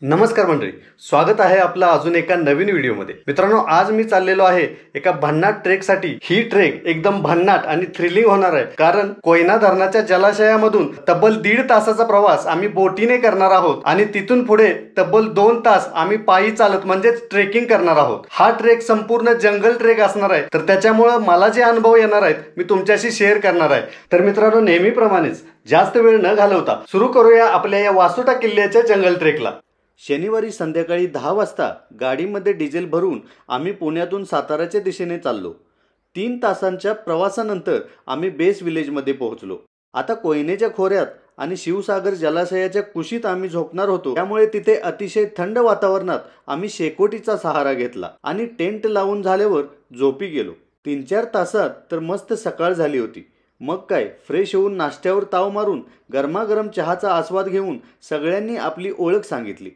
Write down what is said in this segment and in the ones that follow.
नमस्कार मंडळी, स्वागत आहे आपलं अजून एका नवीन व्हिडिओमध्ये। मित्रांनो, आज मी चाललेलो आहे एका भन्नाट ट्रेकसाठी। ही ट्रेक एकदम भन्नाट आणि थ्रिलिंग होणार आहे, कारण कोयना धरणाच्या जलाशयामधून तब्बल 1.5 तासाचा प्रवास आम्ही बोटीने करणार आहोत आणि तिथून पुढे तब्बल 2 तास आम्ही पायी चालत म्हणजेच ट्रेकिंग करणार आहोत। हा ट्रेक संपूर्ण जंगल ट्रेक असणार आहे, तर त्याच्यामुळे मला जे अनुभव येणार आहेत मी तुमच्याशी शेअर करणार आहे। तर मित्रांनो, नेहमीप्रमाणेच जास्त वेळ न घालवता सुरू करूया आपल्या या वासोटा किल्ल्याच्या जंगल ट्रेकला। शनिवारी संध्याकाळी 10 वाजता गाडीमध्ये डिझेल भरून आम्ही पुण्यातून साताऱ्याच्या दिशेने चाललो। 3 तासांच्या प्रवासानंतर आम्ही बेस विलेजमध्ये पोहोचलो। आता कोयनेच्या खोऱ्यात आणि शिवसागर जलाशयाच्या कुशीत आम्ही झोपणार होतो, त्यामुळे तिथे अतिशय थंड वातावरणात आम्ही शेकोटीचा सहारा घेतला आणि टेंट लावून झाल्यावर झोपी गेलो। 3-4 तासात तर मस्त सकाळ झाली होती। मग काय, फ्रेश होऊन नाश्त्यावर ताव मारून गरमागरम चहाचा आस्वाद घेऊन सगळ्यांनी आपली ओळख सांगितली।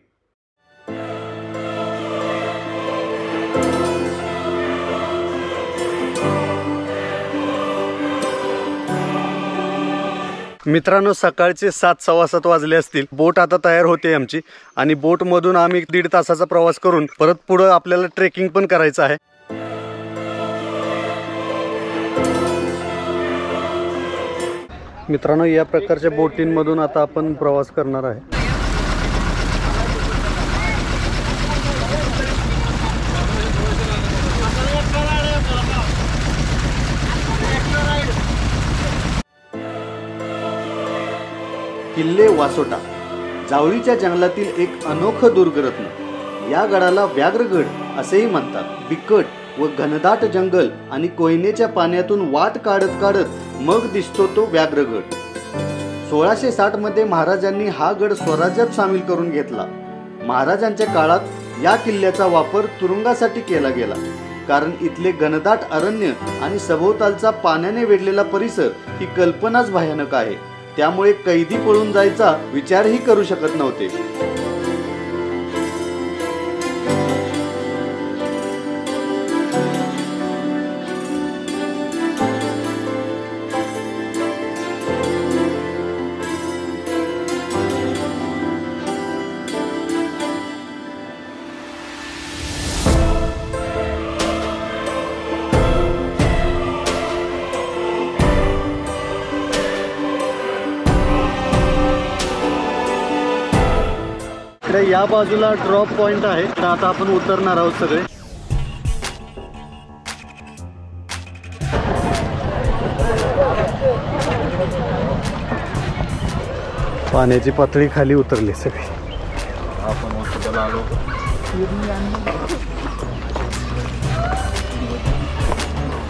मित्रांनो, सकाळचे 7-7:15 वाजले असतील। बोट आता तयार होते आमची आणि बोट मधून आम्ही 1.5 तासाचा प्रवास करून परत पुढे आपल्याला ट्रेकिंग पण करायचं आहे। मित्रांनो, या प्रकारच्या बोटींमधून आता आपण प्रवास करणार आहे। किल्ले वासोटा जावळीच्या जंगलातील एक अनोखं दुर्गरत्न। या गडाला व्याघ्रगड असेही म्हणतात। बिकट व घनदाट जंगल आणि कोयनेच्या पाण्यातून वाट काढत काढत मग दिसतो तो व्याघ्रगड। 1660 मध्ये महाराजांनी हा गड स्वराज्यात सामील करून घेतला। महाराजांच्या काळात या किल्ल्याचा वापर तुरुंगासाठी केला गेला, कारण इथले घनदाट अरण्य आणि सभोवतालचा पाण्याने वेढलेला परिसर ही कल्पनाच भयानक आहे। त्यामुळे कैदी पळून जायचा विचारही करू शकत नव्हते। या बाजूला ड्रॉप पॉइंट आहे, तर आता आपण उतरणार आहोत सगळे। पाण्याची पातळी खाली उतरली सगळी।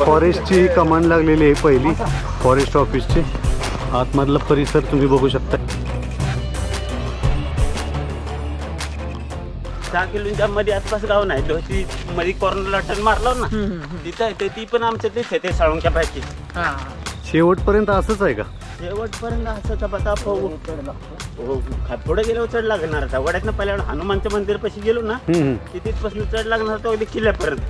फॉरेस्टची कमांड लागलेली आहे पहिली, फॉरेस्ट ऑफिसची। आतमधला परिसर तुम्ही बघू शकता। 6 किलोमीटर मध्ये आसपास गाव नाही, दोशी मध्ये कॉर्नरला टर्न मारलो ना, तिथं आहे ती पण आमच्या तेच आहे, ते साळुंक्या पाहिजे। शेवटपर्यंत असंच आहे का? शेवटपर्यंत असंच आता पुढे गेल्यावर चढ लागणार होता। वड्यातनं पहिल्या हनुमानच्या मंदिर पाशी गेलो ना, तिथपासून चढ लागणार होता किल्ल्यापर्यंत।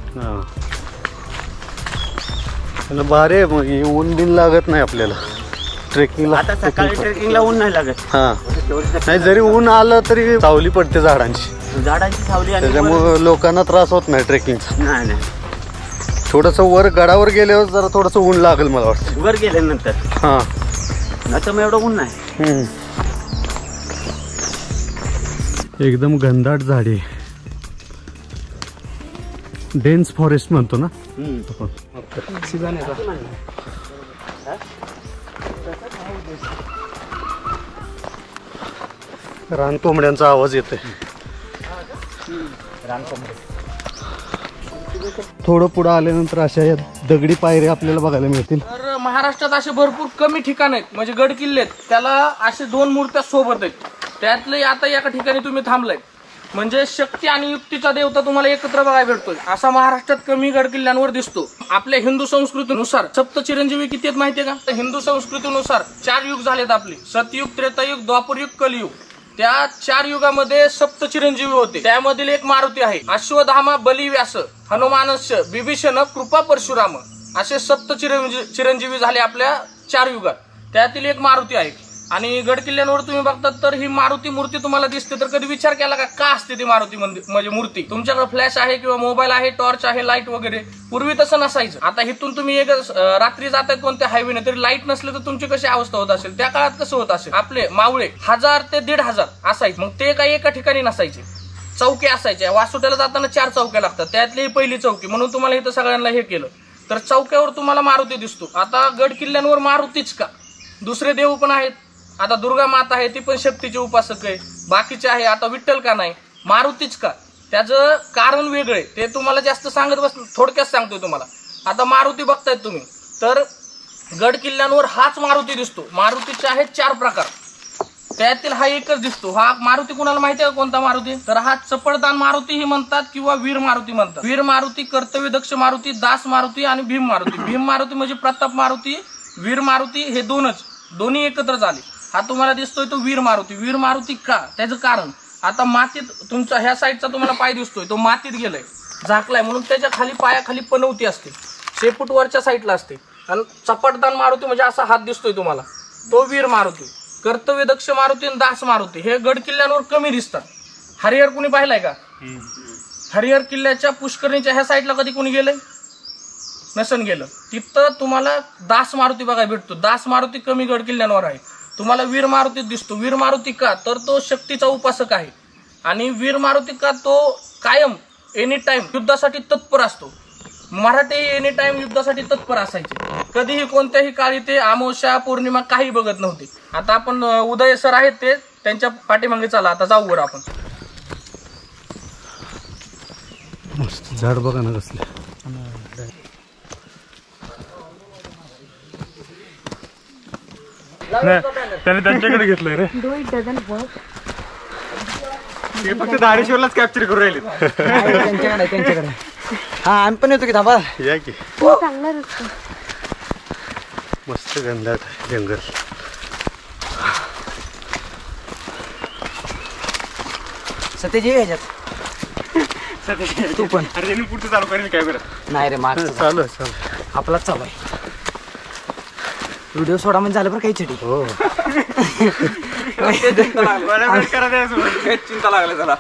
भारी, मग ऊन बिन लागत नाही आपल्याला ट्रेकिंगला। आता सकाळी ट्रेकिंगला ऊन नाही लागत। नाही, जरी ऊन आलं तरी सावली पडते झाडांची सावली, त्याच्यामुळे लोकांना त्रास होत नाही ट्रेकिंगचा। नाही नाही, थोडस वर गडावर गेल्यावर जरा थोडस ऊन लागेल मला वाटतं, वर गेल्यानंतर। हा, आता मग एवढं ऊन नाही। एकदम घनदाट झाडे, डेन्स फॉरेस्ट म्हणतो ना आपण। रानकोंबड्यांचा आवाज येतोय। थोडं पुढे आल्यानंतर अशा या दगडी पायऱ्या आपल्याला बघायला मिळतील। तर महाराष्ट्रात असे भरपूर कमी ठिकाण आहेत, म्हणजे गड किल्ले आहेत, त्याला असे 2 मूर्त्या सोबत आहेत। त्यातले आता एका ठिकाणी तुम्ही थांबलाय, म्हणजे शक्ती आणि युक्तीचा देवता तुम्हाला एकत्र बघायला भेटतोय। असा महाराष्ट्रात कमी गड किल्ल्यांवर दिसतो। आपल्या हिंदू संस्कृतीनुसार सप्त चिरंजीवी किती आहेत माहितीये का? हिंदू संस्कृतीनुसार 4 युग झालेत आपले, सतयुग, त्रेतायुग, द्वापरयुग, कलियुग। त्या 4 युगामध्ये सप्त चिरंजीवी होते। त्यामधील एक मारुती आहे। अश्वत्थामा, बली, व्यास, हनुमानस्य, विभीषण, कृपा, परशुराम असे सप्त चिरंजीवी झाले आपल्या 4 युगात। त्यातील एक मारुती आहे। आणि गड किल्ल्यांवर तुम्ही बघतात तर ही मारुती मूर्ती तुम्हाला दिसते, तर कधी विचार केला का असते ती मारुती म्हणजे मूर्ती? तुमच्याकडे फ्लॅश आहे किंवा मोबाईल आहे, टॉर्च आहे, लाईट वगैरे, पूर्वी तसं नसायचं. आता इथून तुम्ही एक रात्री जातायत कोणत्या हायवेने, तरी लाईट नसले तर तुमची कशी अवस्था होत असेल? त्या काळात कसं होत असेल? आपले मावळे 1000 ते 1500 असायचे, मग ते काही एका ठिकाणी नसायचे, चौकी असायच्या. वासोट्याला जाताना 4 चौक्या लागतात, त्यातली ही पहिली चौकी, म्हणून तुम्हाला इथं सगळ्यांना हे केलं. तर चौक्यावर तुम्हाला मारुती दिसतो. आता गड किल्ल्यांवर मारुतीच का, दुसरे देव पण आहेत. आता दुर्गा माता आहे, ती पण शक्तीची उपासक आहे, बाकीचे आहे. आता विठ्ठल का नाही, मारुतीच का? त्याचं कारण वेगळं, ते तुम्हाला जास्त सांगत थोडक्यात सांगतोय तुम्हाला. आता मारुती बघतायत तुम्ही, तर गड किल्ल्यांवर हाच मारुती दिसतो. मारुतीचे आहेत 4 प्रकार, त्यातील हा एकच दिसतो. हा मारुती कुणाला माहिती आहे कोणता मारुती? तर हा चपळदान मारुती ही म्हणतात किंवा वीर मारुती म्हणतात. वीर मारुती, कर्तव्य दक्ष मारुती, दास मारुती आणि भीम मारुती. भीम मारुती म्हणजे प्रताप मारुती, वीर मारुती हे दोन्ही एकत्र झाले. हा तुम्हाला दिसतोय तो वीर मारुती. वीर मारुती का? त्याचं कारण, आता मातीत तुमचा ह्या साईडचा तुम्हाला पाय दिसतोय, तो मातीत गेलाय, झाकलाय, म्हणून त्याच्या खाली पायाखाली पनवती असते, शेपूट वरच्या साईडला असते. आणि चपटदान मारुती म्हणजे असा हात दिसतोय तुम्हाला, तो वीर मारुती. कर्तव्य दक्ष मारुती आणि दास मारुती हे गड किल्ल्यांवर कमी दिसतात. हरिहर कुणी पाहिलाय का? हरिहर किल्ल्याच्या पुष्करणीच्या ह्या साईडला कधी कुणी गेलंय? नसन गेलं. तिथं तुम्हाला दास मारुती बघायला भेटतो. दास मारुती कमी गड किल्ल्यांवर आहे. तुम्हाला वीर मारुती दिसतो. वीर मारुती का? तर तो शक्तीचा उपासक आहे. आणि वीर मारुती का? तो कायम एनी टाइम युद्धासाठी तत्पर असतो. मराठी एनी टाइम युद्धासाठी तत्पर असायचे. कधीही कोणत्याही काळी ते अमावस्या पौर्णिमा काही बघत नव्हते. आता आपण उदय सर आहेत, ते त्यांच्या पाठीमागे चला, आता जाऊ वर आपण. मस्त झाड बघा ना कसले. त्याने त्यांच्याकडे घेतलंय रे, ते फक्त धारेश्वरलाच कॅप्चर करून राहिले. त्यांच्याकडे हा आम्ही पण येतो की, थांबा या की. चांगला रस्ता, मस्त घनदाट जंगल. सत्यजी ह्याच्यात तू पण. अरे त्यांनी पुढचं चालू करेल काय बरं? नाही रे, माग चालू आहे. आपलाच चालू आहे. व्हिडिओ सोडा म्हणजे झालं बरं काही चिडी. हो चिंता लागली त्याला.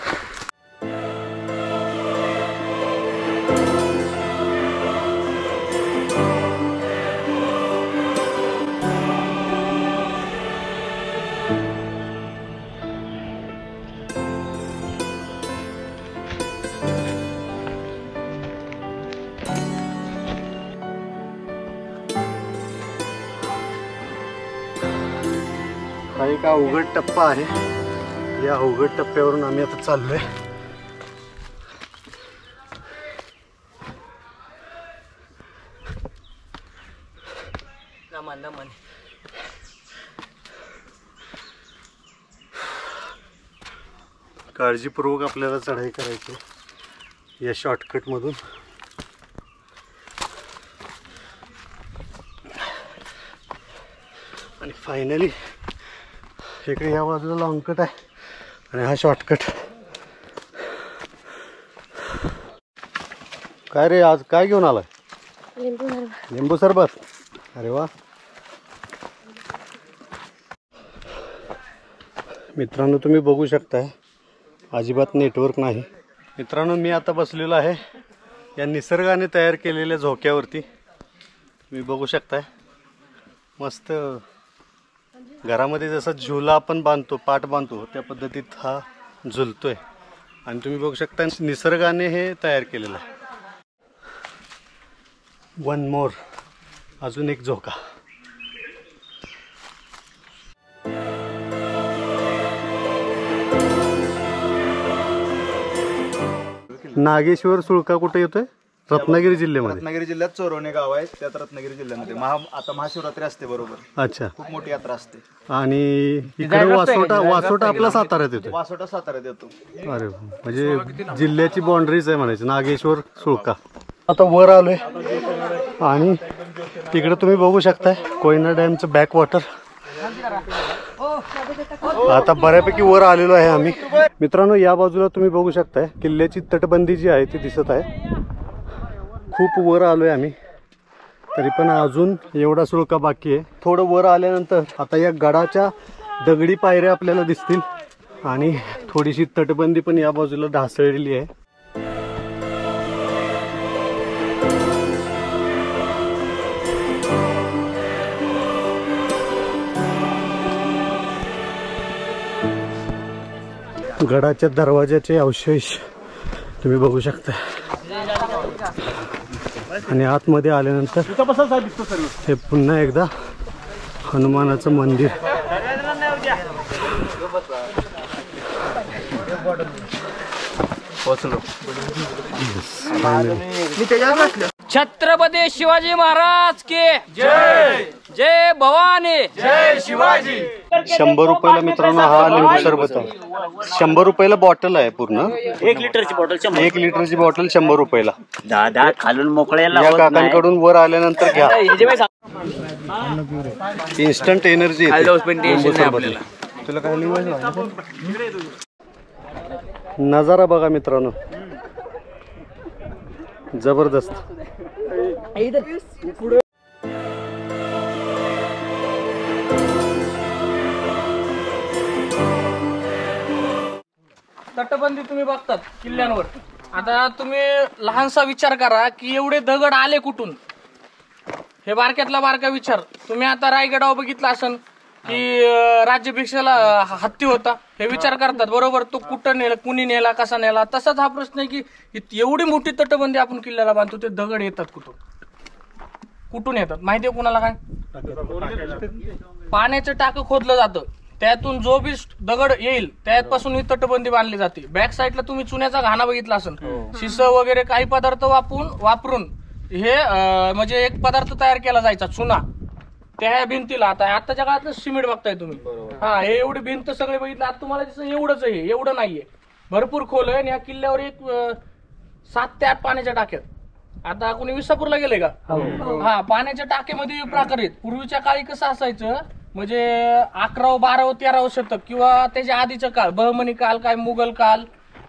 हा एक अवघड टप्पा आहे. या अवघड टप्प्यावरून आम्ही आता चाललोय. काळजीपूर्वक आपल्याला चढाई करायची या शॉर्टकट मधून. आणि फायनली इकडे या बाजूला लॉंग कट आहे आणि हा शॉर्टकट. काय रे, आज काय घेऊन आलाय? लिंबू सरबत. अरे वा. मित्रांनो, तुम्ही बघू शकताय अजिबात नेटवर्क नाही. मित्रांनो, मी आता बसलेलो आहे या निसर्गाने तयार केलेल्या झोक्यावरती. तुम्ही बघू शकताय मस्त घरामध्ये जसं झुला आपण बांधतो, पाट बांधतो, त्या पद्धतीत हा झुलतोय. आणि तुम्ही बघू शकता निसर्गाने हे तयार केलेलं आहे. वन मोर, अजून एक झोका. नागेश्वर सुळका कुठे येतोय? रत्नागिरी जिल्ह्यामध्ये. रत्नागिरी जिल्ह्यात चोरवणे गाव आहे, त्यात रत्नागिरी जिल्ह्यामध्ये आता महाशिवरात्री असते बरोबर. अच्छा. खूप मोठी यात्रा असते. आणि इकडे वासोटा आपला साताऱ्यात येतो. वासोटा साताऱ्यात येतो. अरे, म्हणजे जिल्ह्याची बाउंड्रीज आहे म्हणायची, नागेश्वर सुळका. आता वर आलोय आणि तिकडे तुम्ही बघू शकताय कोयना डॅमचं बॅक वॉटर. आता बऱ्यापैकी वर आलेलो आहे आम्ही. मित्रांनो, या बाजूला तुम्ही बघू शकताय किल्ल्याची तटबंदी जी आहे ती दिसत आहे. खूप वर आलोय आम्ही, तरी पण अजून एवढा सुळका बाकी आहे. थोडं वर आल्यानंतर आता या गडाच्या दगडी पायऱ्या आपल्याला दिसतील आणि थोडीशी तटबंदी पण या बाजूला ढासळलेली आहे. गडाच्या दरवाजाचे अवशेष तुम्ही बघू शकता आणि आतमध्ये आल्यानंतर हे पुन्हा एकदा हनुमानाचं मंदिर. छत्रपती शिवाजी महाराज के जय. जय भवानी. जय शिवाजी. 100 रुपयाला मित्रांनो हा लिंबू सरबत आहे. 100 रुपयाला बॉटल आहे पूर्ण. 1 लिटरची बॉटल 1 लिटरची बॉटल 100 रुपयाला. दादा खालून मोकळ्याला या काकांकडून वर आल्यानंतर घ्या. इन्स्टंट एनर्जी तुला काय नजारा बघा मित्रांनो, जबरदस्त. तटबंदी तुम्ही बघतात किल्ल्यांवर. आता तुम्ही लहानसा विचार करा की एवढे दगड आले कुठून. हे बारक्यातला बारका विचार. तुम्ही आता रायगडावर बघितला असन की राज्याभिषेकाला हत्ती होता, हे विचार करतात बरोबर. तो कुठं नेला, कुणी नेला, कसा नेला. तसाच हा प्रश्न आहे की एवढी मोठी तटबंदी आपण किल्ल्याला बांधतो, ते दगड येतात कुठून, कुठून येतात माहितीये कुणाला? काय पाण्याचं टाकं खोदलं जातं, त्यातून जो बी दगड येईल त्यापासून ही तटबंदी बांधली जाते. बॅक साईडला तुम्ही चुन्याचा घाणा बघितला असेल, शिस वगैरे काही पदार्थ वापरून हे म्हणजे एक पदार्थ तयार केला जायचा चुना त्या भिंतीला. आताच्या काळात सिमेंट बघताय तुम्ही. हा, हे एवढी भिंत सगळे बघितलं. आता तुम्हाला दिसतं एवढंच आहे, एवढं नाहीये, भरपूर खोल आहे. आणि या किल्ल्यावर एक 7 ते 8 पाण्याच्या टाक्यात. आता कोणी विसापूरला गेले का? हा, पाण्याच्या टाक्यामध्ये प्रकार आहेत. पूर्वीच्या काळी कसं असायचं म्हणजे 11व 12व 13व शतक किंवा त्याच्या आधीचा काळ, बहमनी काल, काय मुघल काल,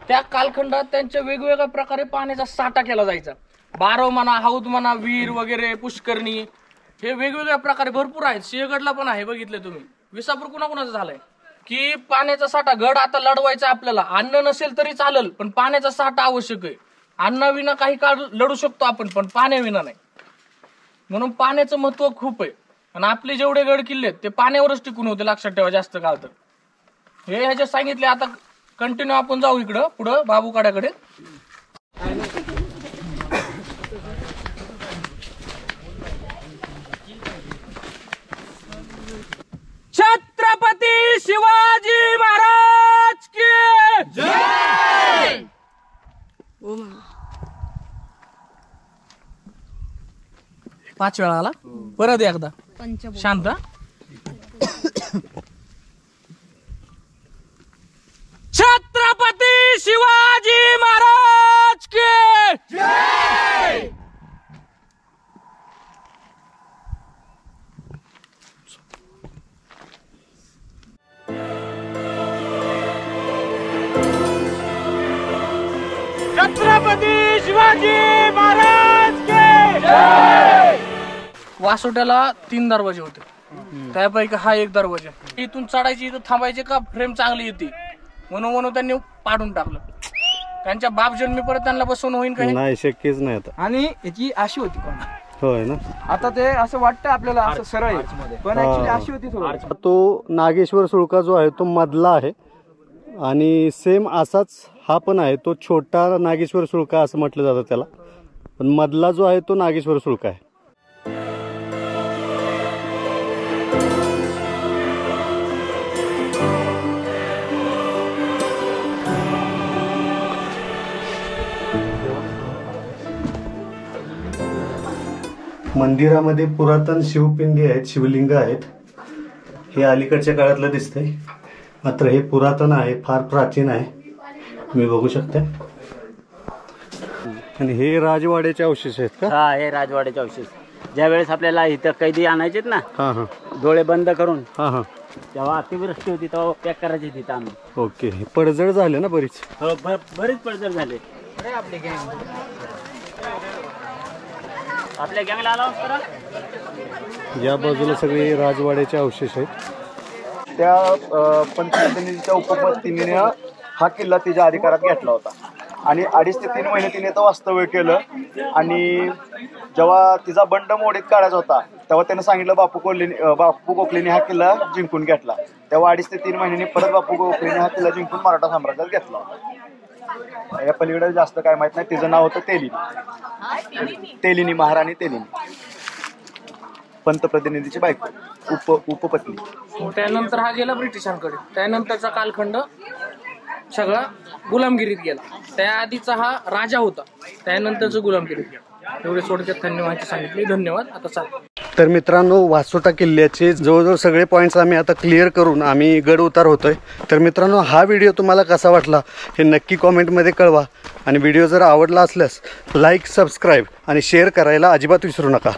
त्या कालखंडात त्यांच्या वेगवेगळ्या प्रकारे पाण्याचा साठा केला जायचा. 12 म्हणा, हौद म्हणा, वीर वगैरे, पुष्करणी, हे वेगवेगळ्या प्रकारे भरपूर आहेत. सिंहगडला पण आहे, बघितले तुम्ही. विसापूर कुणाकुणाचं झालंय की पाण्याचा साठा. गड आता लढवायचा आपल्याला, अन्न नसेल तरी चालेल पण पाण्याचा साठा आवश्यक आहे. अन्नाविना काही काळ लढू शकतो आपण पण पाण्याविना नाही. म्हणून पाण्याचं महत्व खूप आहे. आणि आपले जेवढे गड किल्ले ते पाण्यावरच टिकून होते, लक्षात ठेवा जास्त काळ. तर हे ह्याच्यात सांगितले. आता कंटिन्यू आपण जाऊ इकडं पुढं बाबूकाड्याकडे. छत्रपती शिवाजी महाराज की जय. 5 वेळा आला, परत एकदा शांत. छत्रपती शिवाजी महाराज की जय. छत्रपती शिवाजी महाराज के जय. वासोट्याला 3 दरवाजे होते, त्यापैकी हा एक दरवाजा. इथून चढायची, इथं थांबायचे का फ्रेम चांगली येते म्हणून त्यांनी पाडून टाकलं. त्यांच्या बाप जन्मी परत त्यांना बसवणं होईल काही नाही, शक्यच नाही आता. आणि याची अशी होती पण, होय ना. आता ते असं वाटतं आपल्याला असं सरळ आहे, पण ऍक्च्युली अशी होती थोडी. तो नागेश्वर सुळका जो आहे तो मधला आहे आणि सेम असाच हा पण आहे. तो छोटा नागेश्वर सुळका असं म्हटलं जातं त्याला, पण मधला जो आहे तो नागेश्वर सुळका आहे. मंदिरामध्ये पुरातन शिवपिंडी आहेत, शिवलिंग आहेत. हे अलीकडच्या काळातलं दिसतंय, मात्र हे पुरातन आहे, फार प्राचीन आहे, तुम्ही बघू शकता. आणि हे राजवाड्याचे अवशेष आहेत का? हा, हे राजवाड्याचे अवशेष. ज्या वेळेस आपल्याला इथं कैदी आणायचेत ना, हा हा, डोळे बंद करून, हा हा, तेव्हा अतिवृष्टी होती तेव्हा पॅक करायची तिथं आम्ही. ओके. पडझड झाले ना बरीच? हो, बरेच पडझड झाले. आपल्या गँगला आला होता. या बाजूला सगळे राजवाड्याचे अवशेष आहेत. त्या पंतप्रतिनिधीच्या उपपत्नीनं हा किल्ला तिच्या अधिकारात घेतला होता आणि 2.5 ते 3 महिने तिने तो वास्तव्य केलं. आणि जेव्हा तिचा बंड मोडीत काढायचा होता तेव्हा त्यानं सांगितलं बापू गोखलेने हा किल्ला जिंकून घेतला. तेव्हा 2.5 ते 3 महिन्यांनी परत बापू गोखलेने हा किल्ला जिंकून मराठा साम्राज्यात घेतला. या पलीकडे जास्त काय माहित नाही. तिचं नाव होतं तेलिनी, महाराणी तेलिनी, पंतप्रतिनिधीची बायको, उपपत्नी. त्यानंतर हा गेला ब्रिटिशांकडे. त्यानंतरचा कालखंड सगळा गुलामगिरीत गेला. त्याआधीचा हा राजा होता, त्यानंतरचं गुलामगिरीत गेला. एवढे थोडक्यात त्यांनी माहिती सांगितली. धन्यवाद. आता चालेल. तर मित्रांनो, वासोटा किल्ल्याचे जवळजवळ सगळे पॉईंट्स आम्ही आता क्लिअर करून आम्ही गड उतार होतोय. तर मित्रांनो, हा व्हिडिओ तुम्हाला कसा वाटला हे नक्की कॉमेंटमध्ये कळवा. आणि व्हिडिओ जर आवडला असल्यास लाईक, सबस्क्राईब आणि शेअर करायला अजिबात विसरू नका.